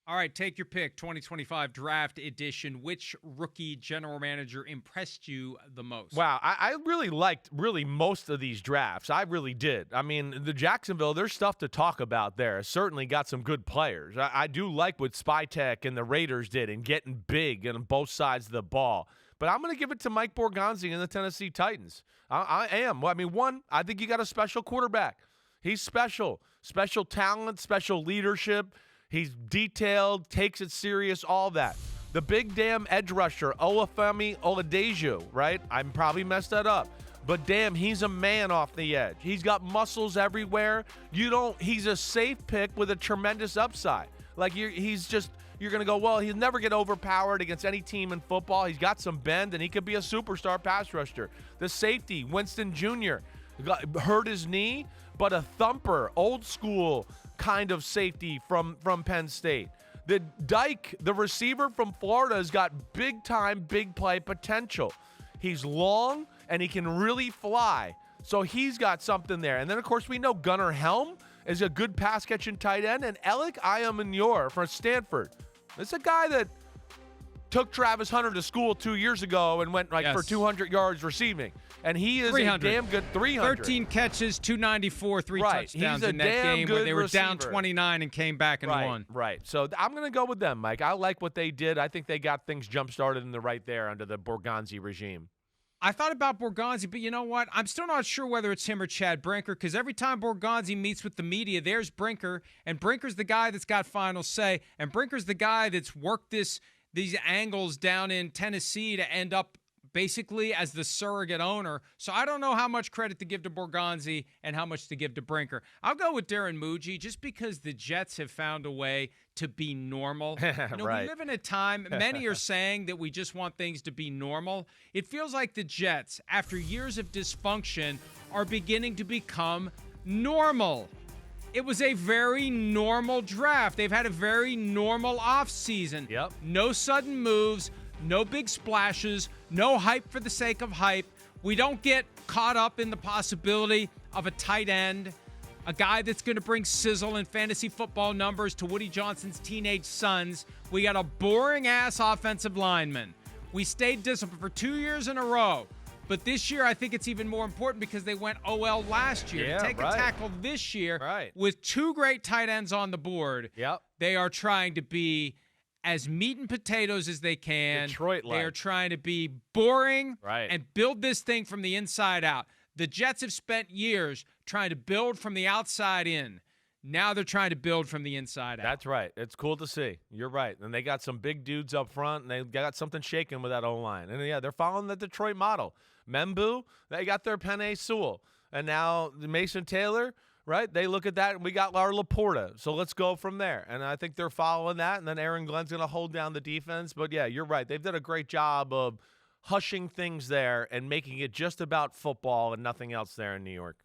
All right, take your pick. 2025 draft edition. Which rookie general manager impressed you the most? Wow, I really liked most of these drafts. I really did. I mean, the Jacksonville, there's stuff to talk about there. Certainly got some good players. I do like what Spytek and the Raiders did in getting big on both sides of the ball. But I'm going to give it to Mike Borgonzi and the Tennessee Titans. I am. I mean, one, I think you got a special quarterback. He's special. Special talent, special leadership. He's detailed, takes it serious, all that. The big damn edge rusher, Olafemi Oladeju, right? I probably messed that up. But damn, he's a man off the edge. He's got muscles everywhere. He's a safe pick with a tremendous upside. Like you're going to go, well, he'll never get overpowered against any team in football. He's got some bend, and he could be a superstar pass rusher. The safety, Winston Jr., hurt his knee, but a thumper, old school kind of safety from Penn State. The Dyke, the receiver from Florida, has got big-time, big play potential. He's long, and he can really fly. So he's got something there. And then, of course, we know Gunnar Helm is a good pass-catching tight end. And Alec Ayamanor from Stanford. This is a guy that took Travis Hunter to school 2 years ago and went for 200 yards receiving. And he is a damn good 300. 13 catches, 294, 3 touchdowns in that game where they were down 29 and came back and won. Right. So I'm going to go with them, Mike. I like what they did. I think they got things jump-started in the right there under the Borgonzi regime. I thought about Borgonzi, but you know what? I'm still not sure whether it's him or Chad Brinker, because every time Borgonzi meets with the media, there's Brinker, and Brinker's the guy that's got final say, and Brinker's the guy that's worked these angles down in Tennessee to end up basically as the surrogate owner. So I don't know how much credit to give to Borgonzi and how much to give to Brinker. I'll go with Darren Muji just because the Jets have found a way to be normal. Right. We live in a time, many are saying that we just want things to be normal. It feels like the Jets, after years of dysfunction, are beginning to become normal. It was a very normal draft. They've had a very normal offseason. Yep. No sudden moves, no big splashes, no hype for the sake of hype. We don't get caught up in the possibility of a tight end, a guy that's going to bring sizzle and fantasy football numbers to Woody Johnson's teenage sons. We got a boring-ass offensive lineman. We stayed disciplined for 2 years in a row. But this year, I think it's even more important because they went OL last year. To take a tackle this year with two great tight ends on the board, they are trying to be as meat and potatoes as they can. Detroit-like. They are trying to be boring and build this thing from the inside out. The Jets have spent years trying to build from the outside in. Now they're trying to build from the inside out. That's right. It's cool to see. You're right. And they got some big dudes up front, and they got something shaking with that O-line. And, yeah, they're following the Detroit model. Membu, they got their Penei Sewell. And now Mason Taylor, right? They look at that, and we got our Laporta. So let's go from there. And I think they're following that, and then Aaron Glenn's going to hold down the defense. But, yeah, you're right. They've done a great job of hushing things there and making it just about football and nothing else there in New York.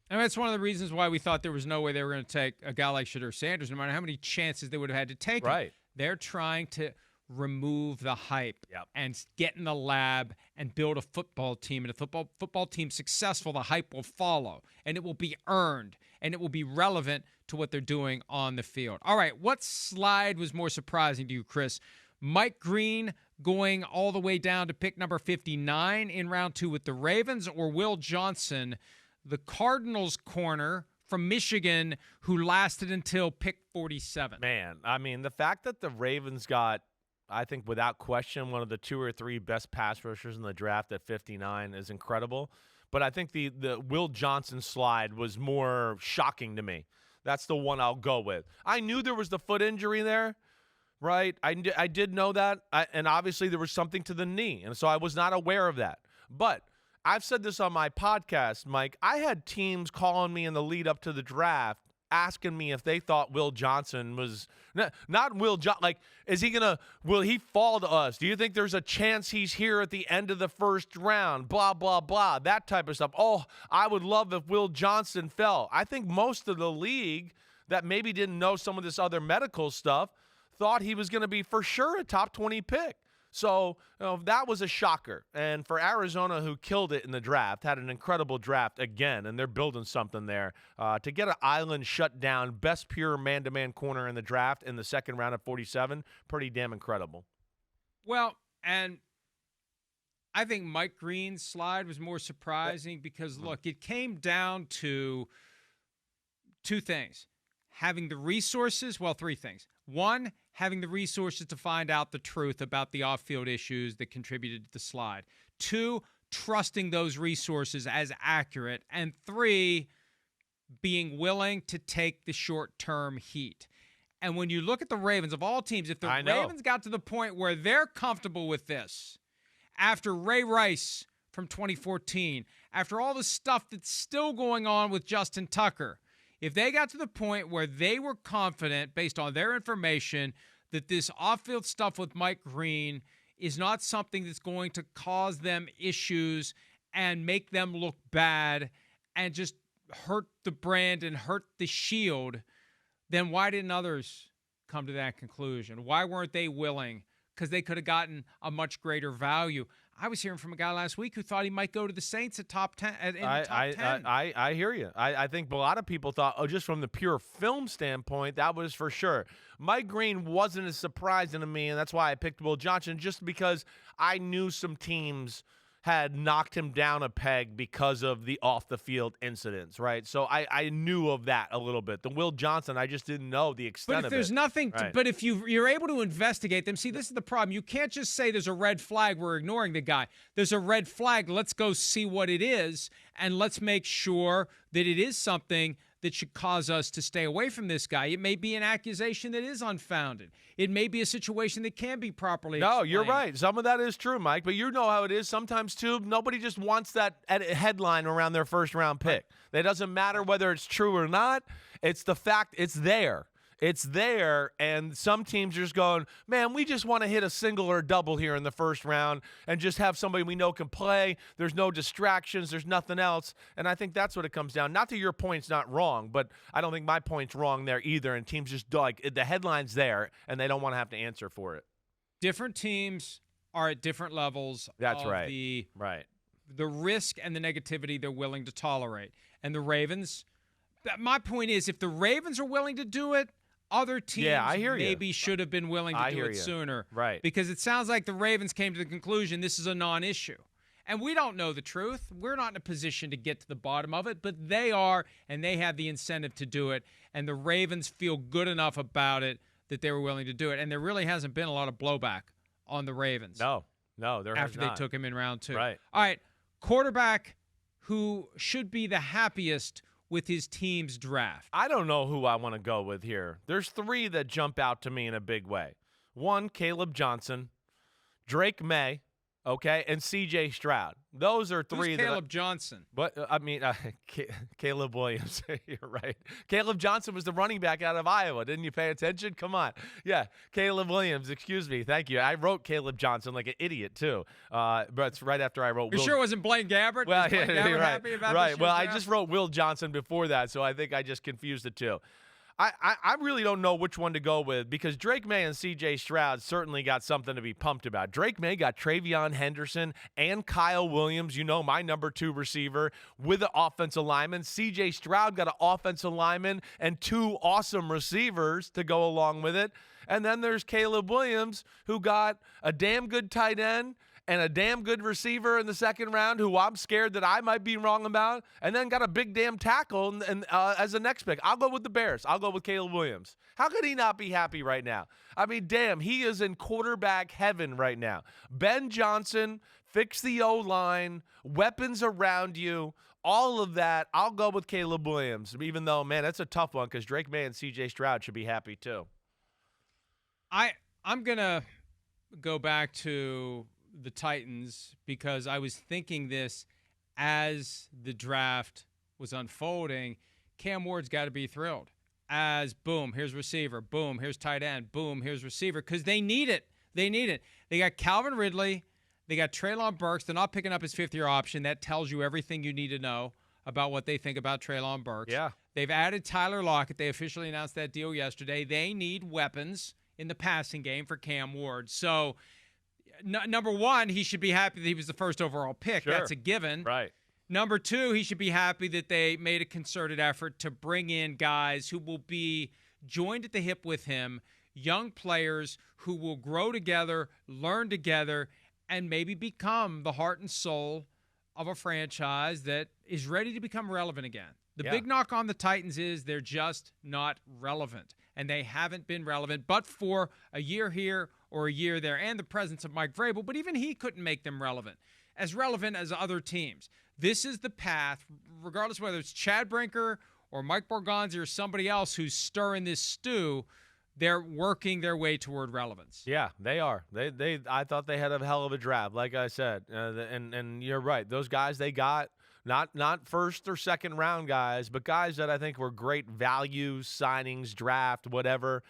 And that's one of the reasons why we thought there was no way they were going to take a guy like Shedeur Sanders, no matter how many chances they would have had to take him. They're trying to remove the hype and get in the lab and build a football team. And if football team successful, the hype will follow, and it will be earned, and it will be relevant to what they're doing on the field. All right, what slide was more surprising to you, Chris? Mike Green going all the way down to pick number 59 in round 2 with the Ravens, or Will Johnson, the Cardinals corner from Michigan, who lasted until pick 47. Man, I mean, the fact that the Ravens got, I think without question, one of the 2 or 3 best pass rushers in the draft at 59 is incredible. But I think the Will Johnson slide was more shocking to me. That's the one I'll go with. I knew there was the foot injury there, right? I did know that. And obviously there was something to the knee. And so I was not aware of that. But I've said this on my podcast, Mike. I had teams calling me in the lead up to the draft asking me if they thought Will Johnson was not Will Johnson. Like, will he fall to us? Do you think there's a chance he's here at the end of the first round? Blah, blah, blah, that type of stuff. Oh, I would love if Will Johnson fell. I think most of the league that maybe didn't know some of this other medical stuff thought he was going to be for sure a top 20 pick. So that was a shocker. And for Arizona, who killed it in the draft, had an incredible draft again, and they're building something there, to get an island shut down, best pure man-to-man corner in the draft in the second round of 47, pretty damn incredible. Well, and I think Mike Green's slide was more surprising because, look, it came down to two things. Having the resources, well, three things. One, having the resources to find out the truth about the off-field issues that contributed to the slide. Two, trusting those resources as accurate. And three, being willing to take the short-term heat. And when you look at the Ravens, of all teams, if the Ravens got to the point where they're comfortable with this, after Ray Rice from 2014, after all the stuff that's still going on with Justin Tucker, if they got to the point where they were confident, based on their information, that this off-field stuff with Mike Green is not something that's going to cause them issues and make them look bad and just hurt the brand and hurt the shield, then why didn't others come to that conclusion? Why weren't they willing? Because they could have gotten a much greater value. I was hearing from a guy last week who thought he might go to the Saints at top 10. In the top 10. I hear you. I think a lot of people thought, just from the pure film standpoint, that was for sure. Mike Green wasn't as surprising to me, and that's why I picked Will Johnson, just because I knew some teams had knocked him down a peg because of the off-the-field incidents, right? So I knew of that a little bit. The Will Johnson, I just didn't know the extent of it. But if there's nothing, but if you're able to investigate them, see, this is the problem. You can't just say there's a red flag, we're ignoring the guy. There's a red flag, let's go see what it is, and let's make sure that it is something that should cause us to stay away from this guy. It may be an accusation that is unfounded. It may be a situation that can be properly explained. No, you're right. Some of that is true, Mike, but you know how it is. Sometimes, too, nobody just wants that headline around their first-round pick. It doesn't matter whether it's true or not. It's the fact it's there. It's there, and some teams are just going, man, we just want to hit a single or a double here in the first round and just have somebody we know can play. There's no distractions. There's nothing else, and I think that's what it comes down. Not that your point's not wrong, but I don't think my point's wrong there either, and teams just, like, the headline's there, and they don't want to have to answer for it. Different teams are at different levels that's of right. the risk and the negativity they're willing to tolerate. And the Ravens, my point is, if the Ravens are willing to do it, other teams maybe should have been willing to do it sooner. Right. Because it sounds like the Ravens came to the conclusion this is a non-issue. And we don't know the truth. We're not in a position to get to the bottom of it, but they are, and they have the incentive to do it. And the Ravens feel good enough about it that they were willing to do it. And there really hasn't been a lot of blowback on the Ravens. No, there has after not. they took him in round 2. Right. All right, quarterback who should be the happiest with his team's draft. I don't know who I want to go with here. There's 3 that jump out to me in a big way. 1, Caleb Johnson, Drake May, okay, and C.J. Stroud. Those are 3. Who's Caleb Johnson? But Caleb Williams. You're right. Caleb Johnson was the running back out of Iowa. Didn't you pay attention? Come on. Yeah, Caleb Williams. Excuse me. Thank you. I wrote Caleb Johnson like an idiot too. But it's right after I wrote. You sure it wasn't Blaine Gabbert? Well, Blaine Gabbert happy about right. Well, I just wrote Will Johnson before that, so I think I just confused the two. I really don't know which one to go with because Drake May and C.J. Stroud certainly got something to be pumped about. Drake May got Travion Henderson and Kyle Williams, my number 2 receiver, with an offensive lineman. C.J. Stroud got an offensive lineman and 2 awesome receivers to go along with it. And then there's Caleb Williams, who got a damn good tight end and a damn good receiver in the second round who I'm scared that I might be wrong about, and then got a big damn tackle and as the next pick. I'll go with the Bears. I'll go with Caleb Williams. How could he not be happy right now? I mean, damn, he is in quarterback heaven right now. Ben Johnson, fix the O-line, weapons around you, all of that. I'll go with Caleb Williams, even though, man, that's a tough one because Drake May and C.J. Stroud should be happy too. I'm going to go back to the Titans because I was thinking this as the draft was unfolding. Cam Ward's got to be thrilled as boom, here's receiver, boom, here's tight end, boom, here's receiver, because they need it. They got Calvin Ridley, they got Treylon Burks. They're not picking up his 5th-year option. That tells you everything you need to know about what they think about Treylon Burks. Yeah. They've added Tyler Lockett. They officially announced that deal yesterday. They need weapons in the passing game for Cam Ward. So number one, he should be happy that he was the first overall pick. Sure. That's a given. Right. Number two, he should be happy that they made a concerted effort to bring in guys who will be joined at the hip with him, young players who will grow together, learn together, and maybe become the heart and soul of a franchise that is ready to become relevant again. The big knock on the Titans is they're just not relevant, and they haven't been relevant but for a year here or a year there, and the presence of Mike Vrabel, but even he couldn't make them relevant as other teams. This is the path, regardless whether it's Chad Brinker or Mike Borgonzi or somebody else who's stirring this stew, they're working their way toward relevance. Yeah, they are. I thought they had a hell of a draft, like I said. And you're right. Those guys they got, not first or second round guys, but guys that I think were great value signings, draft, whatever,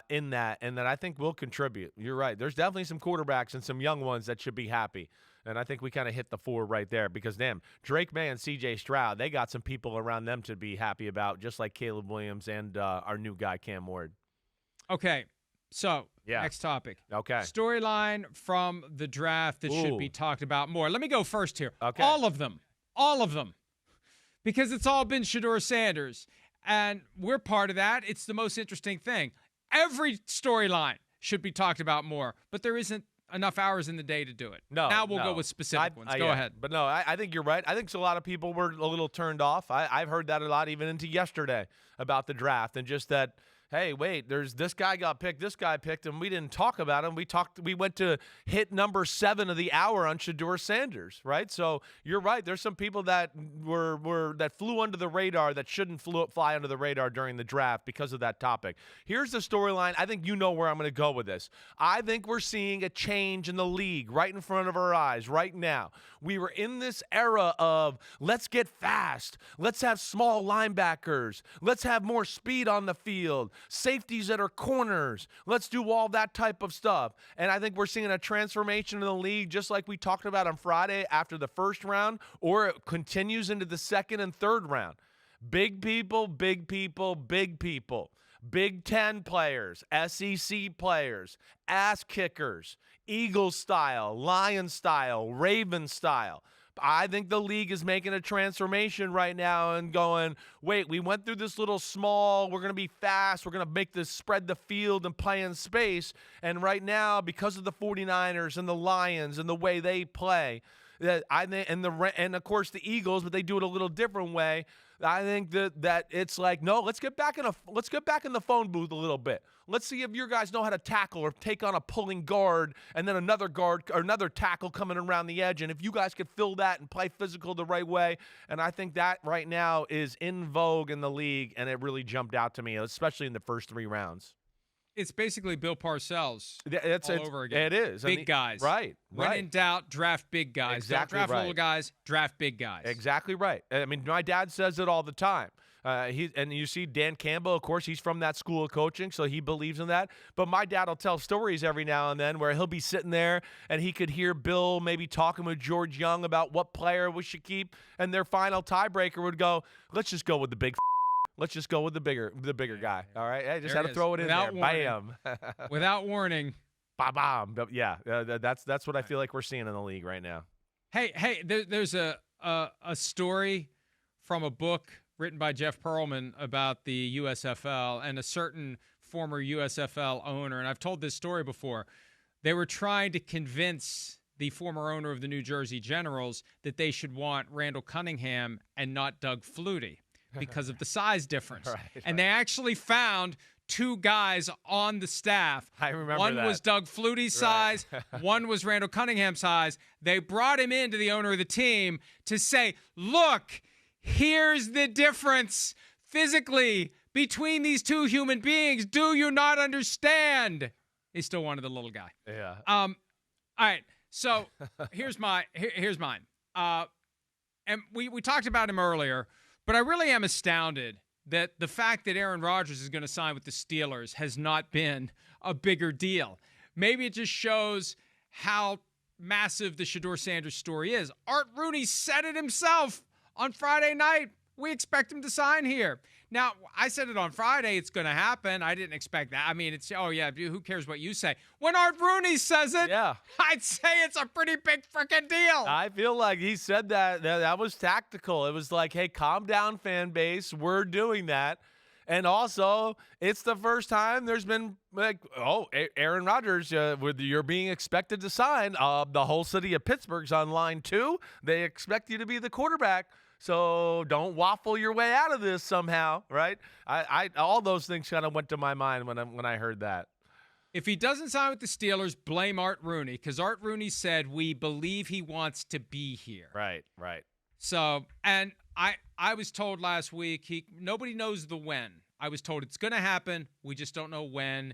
in that, and that I think will contribute. You're right. There's definitely some quarterbacks and some young ones that should be happy. And I think we kind of hit the four right there because, damn, Drake May and C.J. Stroud, they got some people around them to be happy about, just like Caleb Williams and our new guy, Cam Ward. Okay, so next topic. Okay. Storyline from the draft that should be talked about more. Let me go first here. Okay. All of them. Because it's all been Shedeur Sanders, and we're part of that. It's the most interesting thing. Every storyline should be talked about more, but there isn't enough hours in the day to do it. Now we'll go with specific ones. Go ahead. But no, I think you're right. I think a lot of people were a little turned off. I've heard that a lot even into yesterday about the draft and just that, hey, wait, there's this guy got picked, this guy picked him. We didn't talk about him. We went to hit number 7 of the hour on Shedeur Sanders, right? So you're right. There's some people that that flew under the radar that shouldn't fly under the radar during the draft because of that topic. Here's the storyline. I think you know where I'm going to go with this. I think we're seeing a change in the league right in front of our eyes right now. We were in this era of let's get fast. Let's have small linebackers. Let's have more speed on the field. Safeties that are corners. Let's do all that type of stuff. And I think we're seeing a transformation in the league just like we talked about on Friday after the first round, or it continues into the second and third round. Big people, big people, big people. Big Ten players, SEC players, ass kickers, Eagle style, Lion style, Raven style. I think the league is making a transformation right now and going, wait, we went through this little small, we're going to be fast, we're going to make this spread the field and play in space. And right now, because of the 49ers and the Lions and the way they play, and of course the Eagles, but they do it a little different way. I think that it's like, no, let's get back in the phone booth a little bit. Let's see if your guys know how to tackle or take on a pulling guard and then another guard or another tackle coming around the edge. And if you guys could fill that and play physical the right way. And I think that right now is in vogue in the league, and it really jumped out to me, especially in the first 3 rounds. It's basically Bill Parcells all over again. It is. Big guys. Right. When in doubt, draft big guys. Exactly. Don't draft little guys, draft big guys. Exactly right. I mean, my dad says it all the time. And you see Dan Campbell, of course, he's from that school of coaching, so he believes in that. But my dad will tell stories every now and then where he'll be sitting there and he could hear Bill maybe talking with George Young about what player we should keep, and their final tiebreaker would go, let's just go with the big Let's just go with the bigger guy. All right, I just had to throw it without in there. Warning. Bam. Without warning. Bam. Yeah, that's what I feel like we're seeing in the league right now. Hey, there's a story from a book written by Jeff Pearlman about the USFL and a certain former USFL owner, and I've told this story before. They were trying to convince the former owner of the New Jersey Generals that they should want Randall Cunningham and not Doug Flutie, because of the size difference. And they actually found 2 guys on the staff. I remember one that. was Doug Flutie's size. One was Randall Cunningham's size. They brought him into the owner of the team to say, look, here's the difference physically between these 2 human beings. Do you not understand? He still wanted the little guy. Yeah. All right. So here's mine. And we talked about him earlier. But I really am astounded that the fact that Aaron Rodgers is going to sign with the Steelers has not been a bigger deal. Maybe it just shows how massive the Shedeur Sanders story is. Art Rooney said it himself on Friday night We expect him to sign here. Now, I said it on Friday, it's going to happen. I didn't expect that. I mean, it's, oh, yeah, who cares what you say? When Art Rooney says it, I'd say it's a pretty big freaking deal. I feel like he said that was tactical. It was like, hey, calm down, fan base. We're doing that. And also, it's the first time there's been, like, Aaron Rodgers, you're being expected to sign. The whole city of Pittsburgh's on line 2. They expect you to be the quarterback. So don't waffle your way out of this somehow, right? I all those things kind of went to my mind when I heard that. If he doesn't sign with the Steelers, blame Art Rooney, because Art Rooney said we believe he wants to be here. Right. So, and I was told last week, nobody knows the when. I was told it's going to happen. We just don't know when.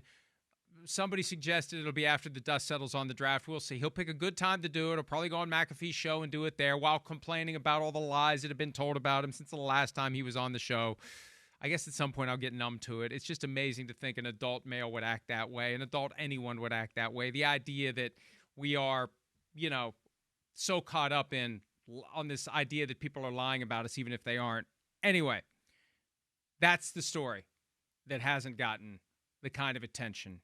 Somebody suggested it'll be after the dust settles on the draft. We'll see. He'll pick a good time to do it. He'll probably go on McAfee's show and do it there while complaining about all the lies that have been told about him since the last time he was on the show. I guess at some point I'll get numb to it. It's just amazing to think an adult male would act that way. An adult anyone would act that way. The idea that we are, so caught up on this idea that people are lying about us even if they aren't. Anyway, that's the story that hasn't gotten the kind of attention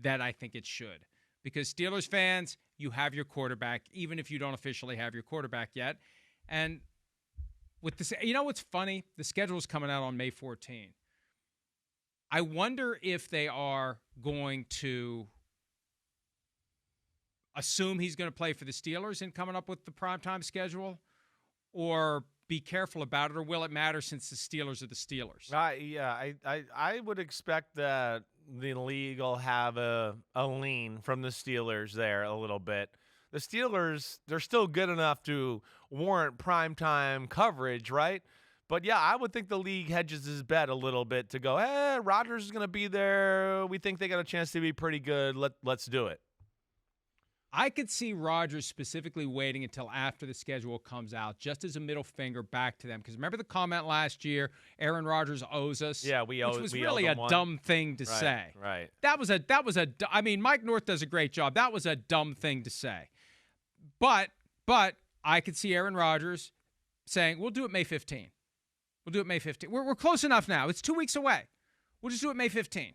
that I think it should. Because Steelers fans, you have your quarterback, even if you don't officially have your quarterback yet. And with this, what's funny? The schedule is coming out on May 14. I wonder if they are going to assume he's going to play for the Steelers in coming up with the primetime schedule, or be careful about it, or will it matter since the Steelers are the Steelers? I would expect that the league will have a lean from the Steelers there a little bit. The Steelers, they're still good enough to warrant primetime coverage, right? But, yeah, I would think the league hedges his bet a little bit to go, hey, Rodgers is going to be there. We think they got a chance to be pretty good. Let's do it. I could see Rodgers specifically waiting until after the schedule comes out, just as a middle finger back to them. Because remember the comment last year, Aaron Rodgers owes us? Yeah, which was really a dumb thing to say. Right. I mean, Mike North does a great job. That was a dumb thing to say. But I could see Aaron Rodgers saying, we'll do it May 15. We'll do it May 15. We're close enough now. It's 2 weeks away. We'll just do it May 15.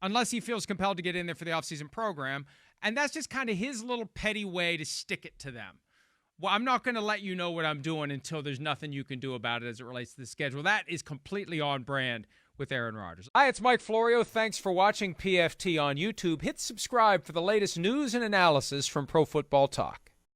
Unless he feels compelled to get in there for the offseason program. And that's just kind of his little petty way to stick it to them. Well, I'm not going to let you know what I'm doing until there's nothing you can do about it as it relates to the schedule. That is completely on brand with Aaron Rodgers. Hi, it's Mike Florio. Thanks for watching PFT on YouTube. Hit subscribe for the latest news and analysis from Pro Football Talk.